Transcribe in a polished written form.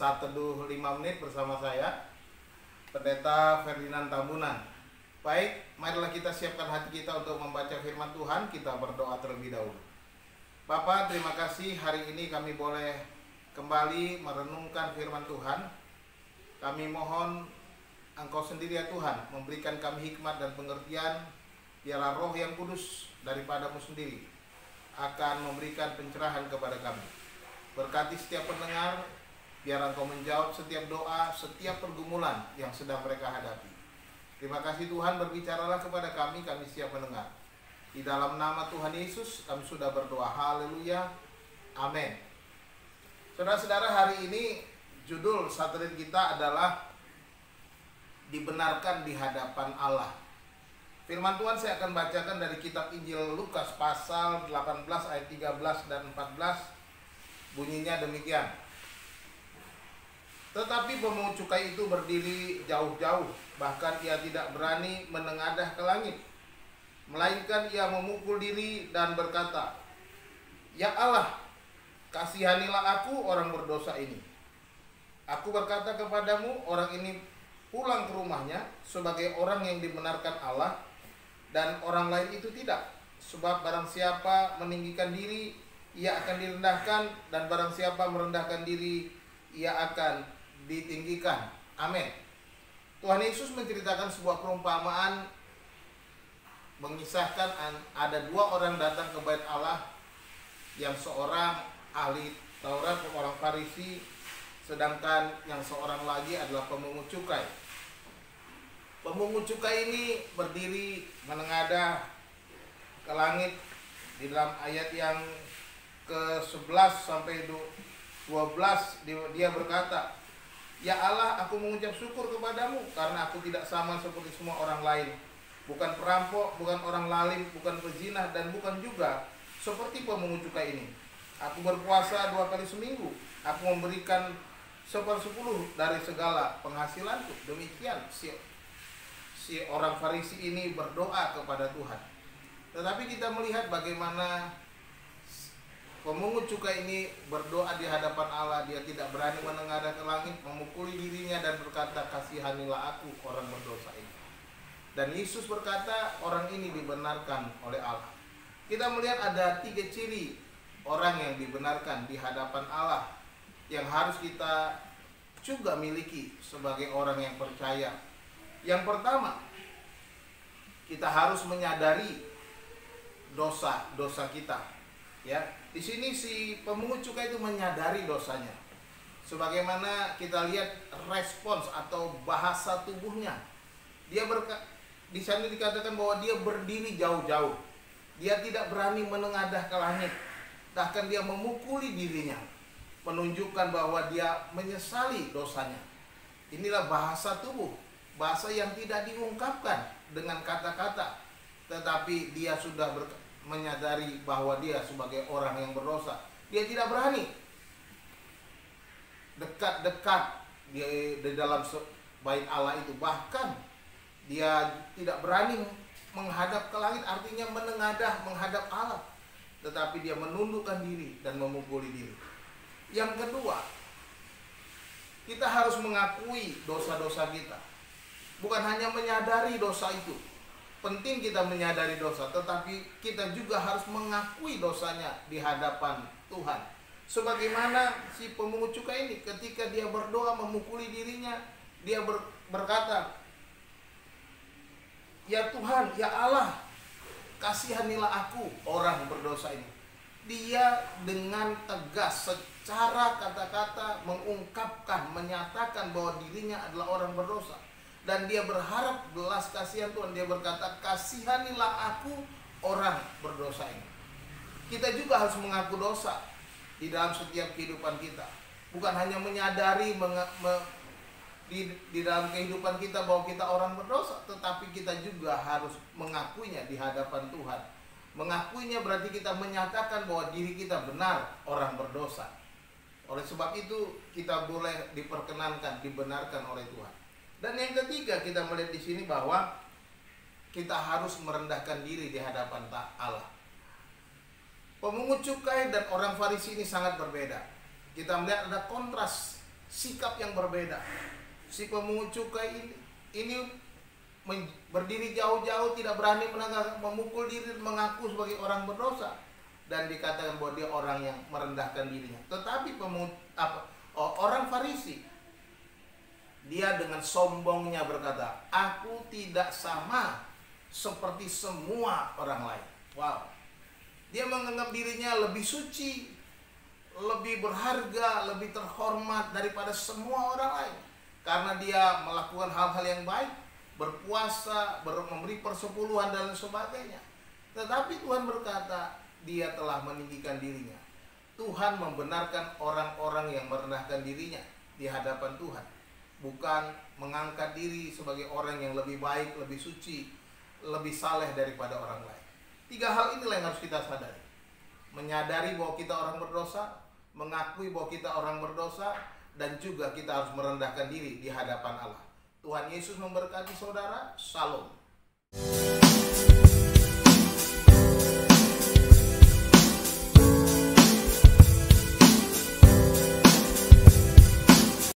Saat Teduh 5 menit bersama saya, Pendeta Ferdinand Tambunan. Baik, marilah kita siapkan hati kita untuk membaca firman Tuhan. Kita berdoa terlebih dahulu. Bapa, terima kasih hari ini kami boleh kembali merenungkan firman Tuhan. Kami mohon Engkau sendiri ya Tuhan, memberikan kami hikmat dan pengertian. Biarlah Roh yang kudus daripadamu sendiri akan memberikan pencerahan kepada kami. Berkati setiap pendengar, biar Engkau menjawab setiap doa, setiap pergumulan yang sedang mereka hadapi. Terima kasih Tuhan, berbicaralah kepada kami, kami siap mendengar. Di dalam nama Tuhan Yesus kami sudah berdoa, haleluya, amin. Saudara-saudara, hari ini judul satelit kita adalah dibenarkan di hadapan Allah. Firman Tuhan saya akan bacakan dari kitab Injil Lukas pasal 18 ayat 13 dan 14. Bunyinya demikian. Tetapi pemungut cukai itu berdiri jauh-jauh, bahkan ia tidak berani menengadah ke langit, melainkan ia memukul diri dan berkata, "Ya Allah, kasihanilah aku orang berdosa ini." Aku berkata kepadamu, orang ini pulang ke rumahnya sebagai orang yang dibenarkan Allah, dan orang lain itu tidak. Sebab barang siapa meninggikan diri, ia akan direndahkan, dan barang siapa merendahkan diri, ia akan ditinggikan. Amin. Tuhan Yesus menceritakan sebuah perumpamaan, mengisahkan ada dua orang datang ke bait Allah, yang seorang ahli Taurat, orang Farisi, sedangkan yang seorang lagi adalah pemungut cukai. Pemungut cukai ini berdiri menengadah ke langit. Di dalam ayat yang ke-11 sampai 12 dia berkata, "Ya Allah, aku mengucap syukur kepadamu karena aku tidak sama seperti semua orang lain. Bukan perampok, bukan orang lalim, bukan pezina, dan bukan juga seperti pemungut cukai ini. Aku berpuasa 2 kali seminggu. Aku memberikan 1/10 dari segala penghasilanku." Demikian si orang Farisi ini berdoa kepada Tuhan. Tetapi kita melihat bagaimana pemungut cukai ini berdoa di hadapan Allah. Dia tidak berani menengadah ke langit, memukuli dirinya dan berkata, "Kasihanilah aku orang berdosa ini." Dan Yesus berkata, orang ini dibenarkan oleh Allah. Kita melihat ada 3 ciri orang yang dibenarkan di hadapan Allah yang harus kita juga miliki sebagai orang yang percaya. Yang pertama, kita harus menyadari dosa-dosa kita. Ya, di sini si pemungut cukai itu menyadari dosanya. Sebagaimana kita lihat respons atau bahasa tubuhnya. Di sana dikatakan bahwa dia berdiri jauh-jauh. Dia tidak berani menengadah ke langit. Bahkan dia memukuli dirinya, menunjukkan bahwa dia menyesali dosanya. Inilah bahasa tubuh, bahasa yang tidak diungkapkan dengan kata-kata, tetapi dia sudah menyadari bahwa dia sebagai orang yang berdosa. Dia tidak berani dekat-dekat di dalam bait Allah itu. Bahkan dia tidak berani menghadap ke langit, artinya menengadah menghadap Allah, tetapi dia menundukkan diri dan memukuli diri. Yang kedua, kita harus mengakui dosa-dosa kita. Bukan hanya menyadari dosa itu. Penting kita menyadari dosa, tetapi kita juga harus mengakui dosanya di hadapan Tuhan. Sebagaimana si pemungut cukai ini, ketika dia berdoa memukuli dirinya, dia berkata, "Ya Tuhan, ya Allah, kasihanilah aku orang berdosa ini." Dia dengan tegas secara kata-kata mengungkapkan, menyatakan bahwa dirinya adalah orang berdosa. Dan dia berharap belas kasihan Tuhan. Dia berkata, "Kasihanilah aku orang berdosa ini." Kita juga harus mengaku dosa di dalam setiap kehidupan kita. Bukan hanya menyadari di dalam kehidupan kita bahwa kita orang berdosa, tetapi kita juga harus mengakuinya di hadapan Tuhan. Mengakuinya berarti kita menyatakan bahwa diri kita benar orang berdosa. Oleh sebab itu kita boleh diperkenankan, dibenarkan oleh Tuhan. Dan yang ketiga, kita melihat di sini bahwa kita harus merendahkan diri di hadapan Allah. Pemungut cukai dan orang Farisi ini sangat berbeda. Kita melihat ada kontras sikap yang berbeda. Si pemungut cukai ini berdiri jauh-jauh, tidak berani memukul diri, mengaku sebagai orang berdosa, dan dikatakan bahwa dia orang yang merendahkan dirinya. Tetapi orang Farisi, dia dengan sombongnya berkata, aku tidak sama seperti semua orang lain. Wow. Dia menganggap dirinya lebih suci, lebih berharga, lebih terhormat daripada semua orang lain. Karena dia melakukan hal-hal yang baik, berpuasa, memberi persepuluhan dan sebagainya. Tetapi Tuhan berkata, dia telah meninggikan dirinya. Tuhan membenarkan orang-orang yang merendahkan dirinya di hadapan Tuhan, bukan mengangkat diri sebagai orang yang lebih baik, lebih suci, lebih saleh daripada orang lain. 3 hal inilah yang harus kita sadari. Menyadari bahwa kita orang berdosa, mengakui bahwa kita orang berdosa, dan juga kita harus merendahkan diri di hadapan Allah. Tuhan Yesus memberkati saudara. Shalom.